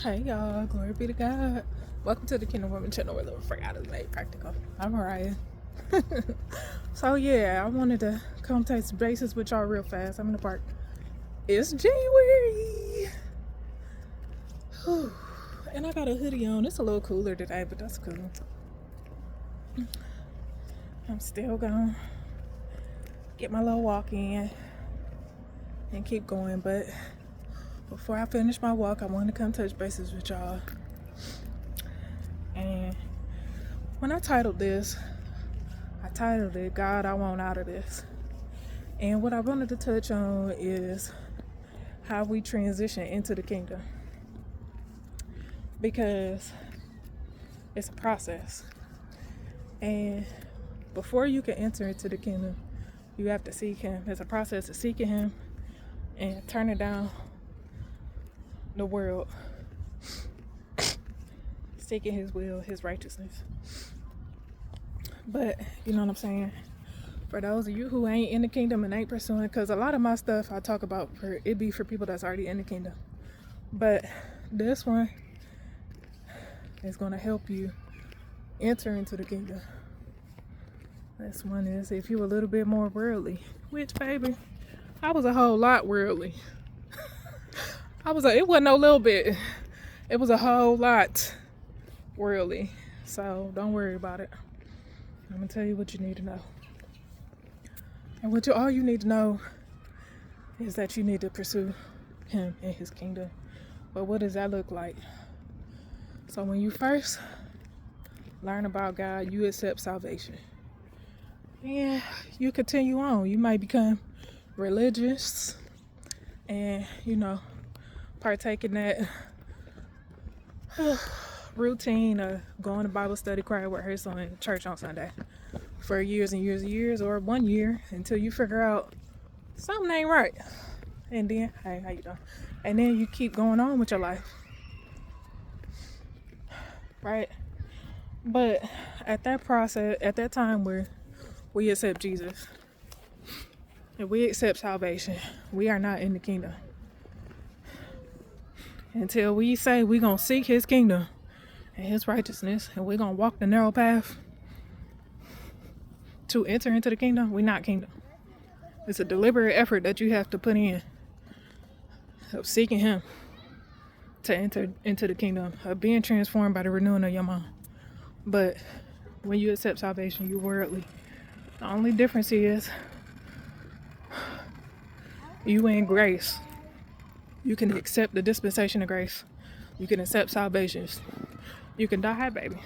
Hey y'all, glory be to God. Welcome to the Kingdom Woman channel where the free out is made practical. I'm Mariah. So yeah, I wanted to come touch bases with y'all real fast. I'm in the park. It's January. Whew. And I got a hoodie on. It's a little cooler today, but that's cool. I'm still gonna get my little walk in and keep going, but before I finish my walk, I wanted to come touch bases with y'all. And when I titled this, I titled it, God, I Want Out of This. And what I wanted to touch on is how we transition into the kingdom. Because it's a process. And before you can enter into the kingdom, you have to seek Him. It's a process of seeking Him and turning down the world, seeking His will, His righteousness. But you know what I'm saying? For those of you who ain't in the kingdom and ain't pursuing, because a lot of my stuff I talk about, it be for people that's already in the kingdom. But this one is going to help you enter into the kingdom. This one is if you're a little bit more worldly, which, baby, I was a whole lot worldly. It wasn't no little bit. It was a whole lot worldly. So don't worry about it. I'm going to tell you what you need to know. And all you need to know is that you need to pursue Him and His kingdom. But what does that look like? So when you first learn about God, you accept salvation. And you continue on. You might become religious and, partake in that routine of going to Bible study, choir rehearsal, and church on Sunday for years and years and years, or 1 year, until you figure out something ain't right. And then, hey, how you doing? And then you keep going on with your life. Right? But at that time where we accept Jesus, if we accept salvation, we are not in the kingdom. Until we say we're going to seek His kingdom and His righteousness, and we're going to walk the narrow path to enter into the kingdom, we're not kingdom. It's a deliberate effort that you have to put in of seeking Him to enter into the kingdom, of being transformed by the renewing of your mind. But when you accept salvation, you're worldly. The only difference is you in grace. You can accept the dispensation of grace. You can accept salvation. You can die, baby.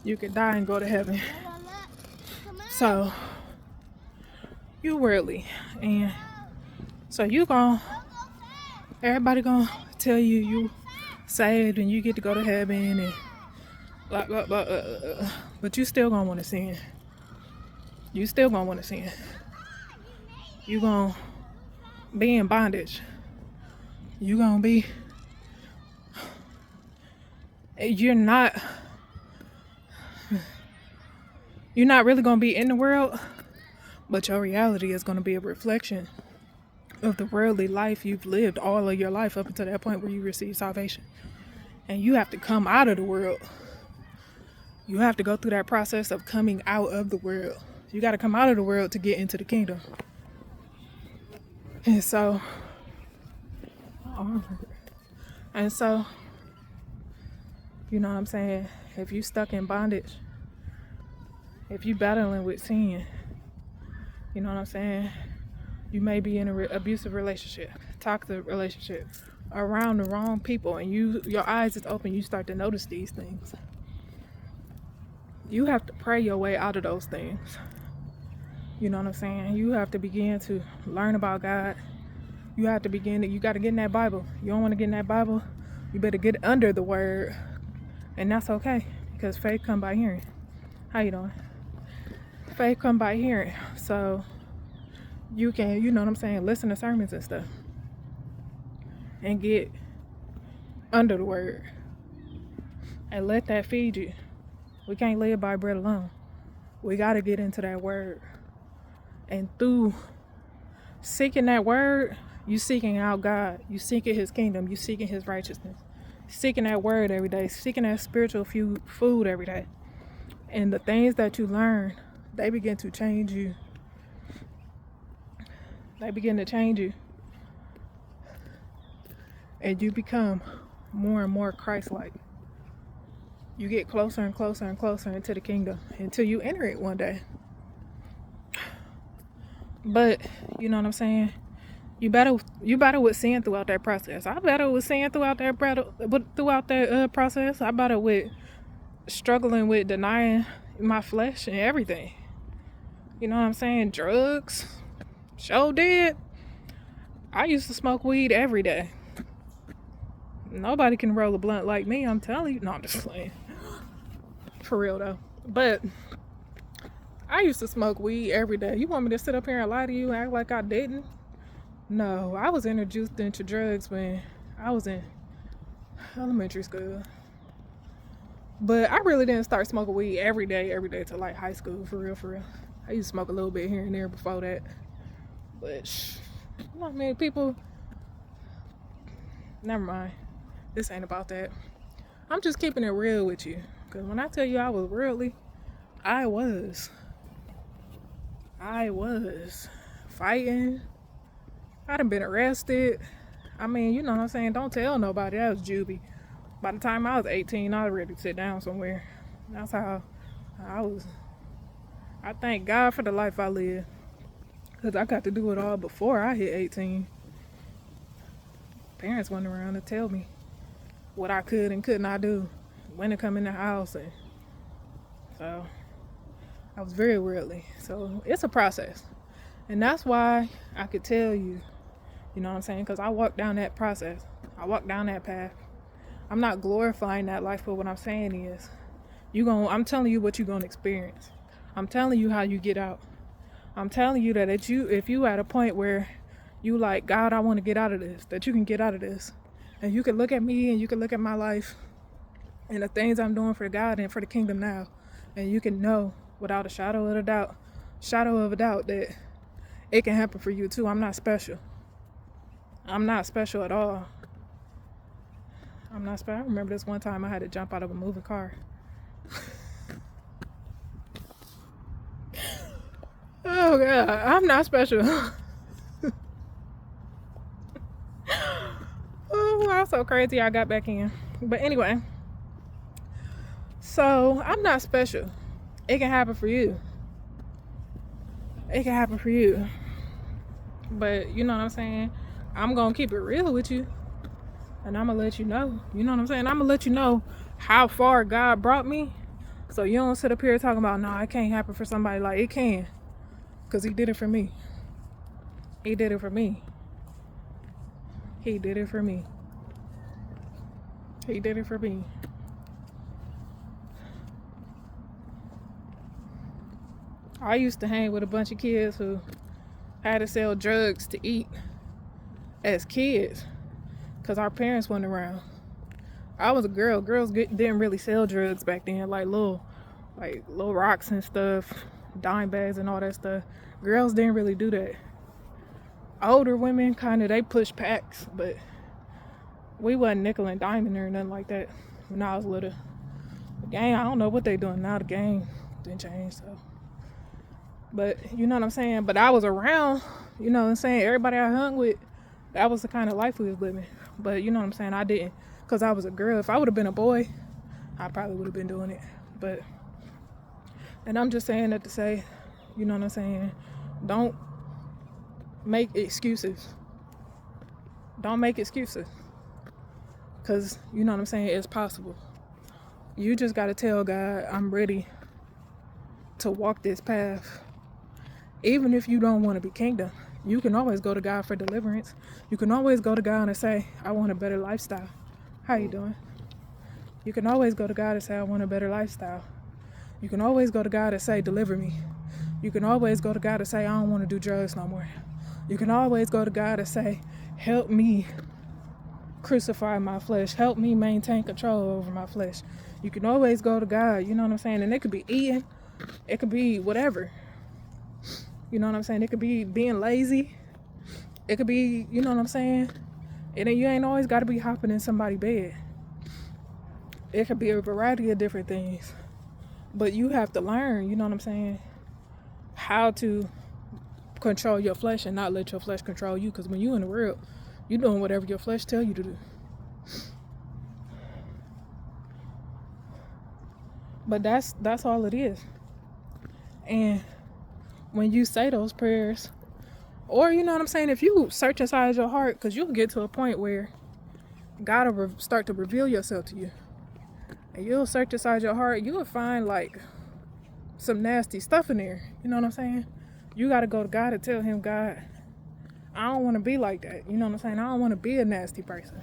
You can die and go to heaven. So, you worldly. And so everybody gonna tell you saved and you get to go to heaven and blah, blah, blah. But you still gonna want to sin. You still gonna want to sin. You gonna be in bondage. You're not really going to be in the world, but your reality is going to be a reflection of the worldly life you've lived all of your life up until that point where you receive salvation. And you have to come out of the world. You have to go through that process of coming out of the world. You got to come out of the world to get into the kingdom. And so, you know what I'm saying? If you stuck in bondage, if you battling with sin, you know what I'm saying? You may be in an abusive relationship, toxic relationship, around the wrong people, and your eyes is open, you start to notice these things. You have to pray your way out of those things. You know what I'm saying? You have to begin to learn about God. You got to get in that Bible. You don't want to get in that Bible, you better get under the word. And that's okay, because faith come by hearing. How you doing? Faith come by hearing. So you can, you know what I'm saying, listen to sermons and stuff. And get under the word. And let that feed you. We can't live by bread alone. We got to get into that word. And through seeking that word, you seeking out God. You seeking His kingdom. You seeking His righteousness. seeking that word every day, seeking that spiritual food every day. And the things that you learn, they begin to change you. They begin to change you. And you become more and more Christ-like. You get closer and closer and closer into the kingdom until you enter it one day. But, you know what I'm saying? You battle with sin throughout that process. I battle with sin throughout that process. I battle with struggling with denying my flesh and everything. You know what I'm saying? Drugs. Sure did. I used to smoke weed every day. Nobody can roll a blunt like me, I'm telling you. No, I'm just playing. For real though. But I used to smoke weed every day. You want me to sit up here and lie to you and act like I didn't? No, I was introduced into drugs when I was in elementary school. But I really didn't start smoking weed every day till like high school, for real. I used to smoke a little bit here and there before that. But, you know what I mean? People, never mind. This ain't about that. I'm just keeping it real with you. Because when I tell you I was worldly, I was fighting. I done been arrested. I mean, you know what I'm saying? Don't tell nobody. That was juvie. By the time I was 18, I was ready to sit down somewhere. That's how I was. I thank God for the life I lived. Because I got to do it all before I hit 18. Parents went around to tell me what I could and could not do. When to come in the house. And so I was very worldly. So it's a process. And that's why I could tell you, you know what I'm saying? Because I walked down that process. I walked down that path. I'm not glorifying that life, but what I'm saying is, I'm telling you what you're going to experience. I'm telling you how you get out. I'm telling you that if you at a point where you like, God, I want to get out of this, that you can get out of this. And you can look at me and you can look at my life and the things I'm doing for God and for the kingdom now. And you can know without a shadow of a doubt that it can happen for you too. I'm not special. I'm not special at all. I'm not special. I remember this one time I had to jump out of a moving car. Oh God, I'm not special. Oh, I'm so crazy I got back in. But anyway, so I'm not special. It can happen for you. It can happen for you. But you know what I'm saying? I'm going to keep it real with you. And I'm going to let you know. You know what I'm saying? I'm going to let you know how far God brought me. So you don't sit up here talking about, no, it can't happen for somebody. Like, it can. Because he did it for me. He did it for me. He did it for me. He did it for me. I used to hang with a bunch of kids who had to sell drugs to eat as kids because our parents weren't around. I was a girl. Girls didn't really sell drugs back then, like little rocks and stuff, dime bags and all that stuff. Girls didn't really do that. Older women they push packs, but we wasn't nickel and diming or nothing like that when I was little. The gang, I don't know what they doing now. The gang didn't change, so. But you know what I'm saying? But I was around, you know what I'm saying? Everybody I hung with, that was the kind of life we was living. But you know what I'm saying? I didn't, because I was a girl. If I would have been a boy, I probably would have been doing it. And I'm just saying that to say, you know what I'm saying? Don't make excuses. Don't make excuses. Because, you know what I'm saying? It's possible. You just got to tell God, I'm ready to walk this path. Even if you don't want to be kingdom, you can always go to God for deliverance. You can always go to God and say, I want a better lifestyle. How you doing? You can always go to God and say, I want a better lifestyle. You can always go to God and say, deliver me. You can always go to God and say, I don't want to do drugs no more. You can always go to God and say, help me crucify my flesh. Help me maintain control over my flesh. You can always go to God, you know what I'm saying? And it could be eating. It could be whatever. You know what I'm saying? It could be being lazy. It could be, you know what I'm saying? And then you ain't always got to be hopping in somebody's bed. It could be a variety of different things. But you have to learn, you know what I'm saying, how to control your flesh and not let your flesh control you. Because when you in the world, you're doing whatever your flesh tell you to do. But that's all it is. And when you say those prayers, or you know what I'm saying, if you search inside your heart, because you'll get to a point where God will start to reveal yourself to you. And you'll search inside your heart, you'll find like some nasty stuff in there. You know what I'm saying? You got to go to God and tell him, God, I don't want to be like that. You know what I'm saying? I don't want to be a nasty person.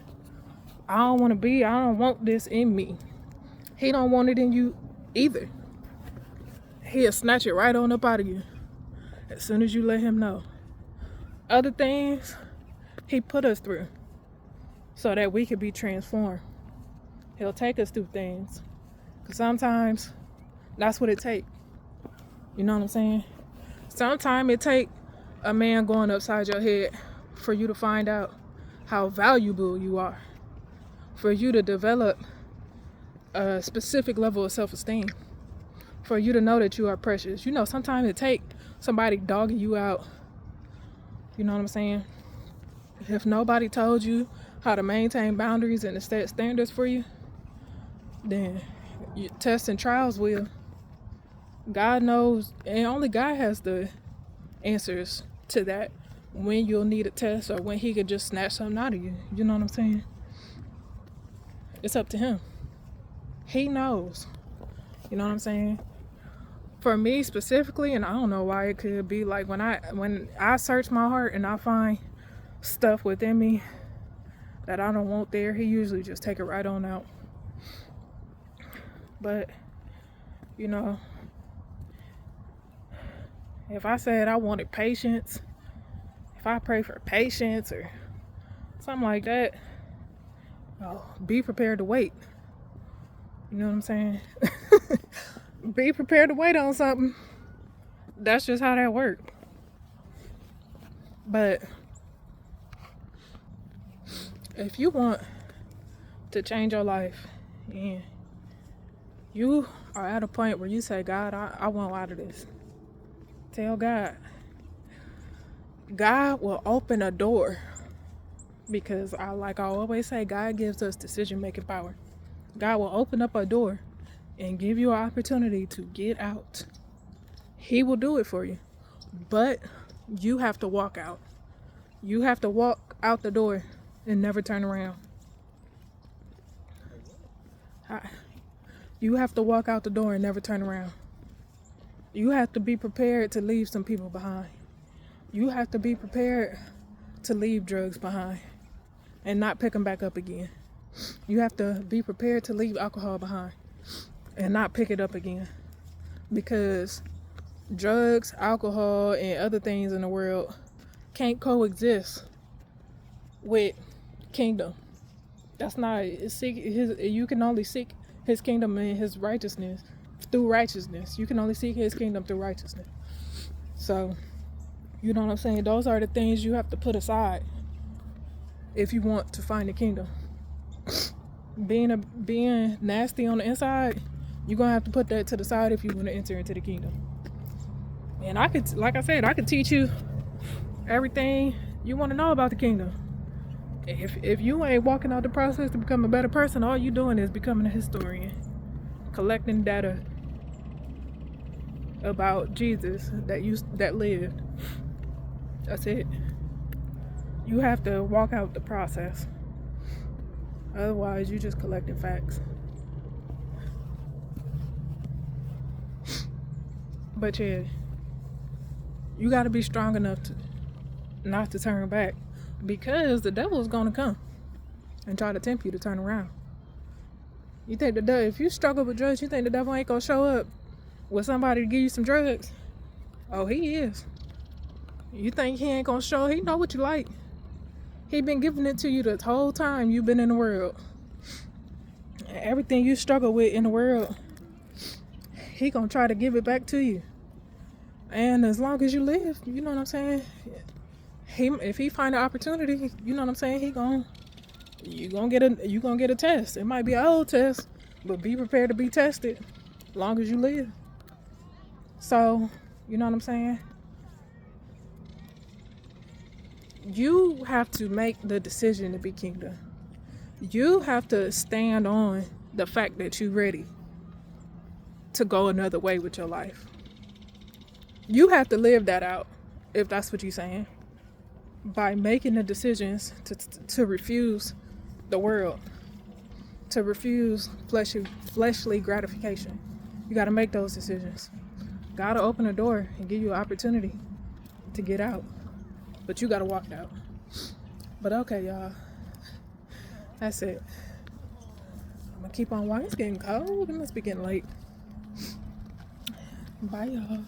I don't want this in me. He don't want it in you either. He'll snatch it right on up out of you as soon as you let him know. Other things he put us through so that we could be transformed. He'll take us through things. Because sometimes that's what it takes. You know what I'm saying? Sometimes it takes a man going upside your head for you to find out how valuable you are. For you to develop a specific level of self-esteem. For you to know that you are precious. You know, sometimes it takes somebody dogging you out. You know what I'm saying? If nobody told you how to maintain boundaries and to set standards for you, then your tests and trials will. God knows, and only God has the answers to that, when you'll need a test or when he could just snatch something out of you. You know what I'm saying? It's up to him. He knows. You know what I'm saying? For me specifically, and I don't know why, it could be like when I search my heart and I find stuff within me that I don't want there, he usually just take it right on out. But, you know, if I said I wanted patience, if I pray for patience or something like that, be prepared to wait. You know what I'm saying? Be prepared to wait on something. That's just how that works. But if you want to change your life and you are at a point where you say, God, I want out of this, tell God. God will open a door, because I always say, God gives us decision-making power. God will open up a door and give you an opportunity to get out. He will do it for you. But you have to walk out. You have to walk out the door and never turn around. You have to walk out the door and never turn around. You have to be prepared to leave some people behind. You have to be prepared to leave drugs behind and not pick them back up again. You have to be prepared to leave alcohol behind and not pick it up again. Because drugs, alcohol, and other things in the world can't coexist with kingdom. That's not, you can only seek his kingdom and his righteousness through righteousness. You can only seek his kingdom through righteousness. So, you know what I'm saying? Those are the things you have to put aside if you want to find the kingdom. Being nasty on the inside, you're gonna have to put that to the side if you want to enter into the kingdom. And I could, like I said, I could teach you everything you want to know about the kingdom. If you ain't walking out the process to become a better person, all you doing is becoming a historian, collecting data about Jesus that lived. That's it. You have to walk out the process. Otherwise, you just collecting facts. But yeah, you got to be strong enough to not to turn back, because the devil is going to come and try to tempt you to turn around. You think if you struggle with drugs, you think the devil ain't going to show up with somebody to give you some drugs? Oh, he is. You think he ain't going to show? He know what you like. He been giving it to you the whole time you've been in the world. And everything you struggle with in the world, he gonna try to give it back to you. And as long as you live, you know what I'm saying? If he find an opportunity, you know what I'm saying? You gonna get a test. It might be an old test, But be prepared to be tested long as you live. So, you know what I'm saying? You have to make the decision to be kingdom. You have to stand on the fact that you're ready to go another way with your life. You have to live that out, if that's what you're saying, by making the decisions to refuse the world, to refuse fleshly gratification. You got to make those decisions. God will open a door and give you an opportunity to get out, but you got to walk it out. But okay, y'all, that's it. I'm gonna keep on walking. It's getting cold. It must be getting late. Bye, y'all.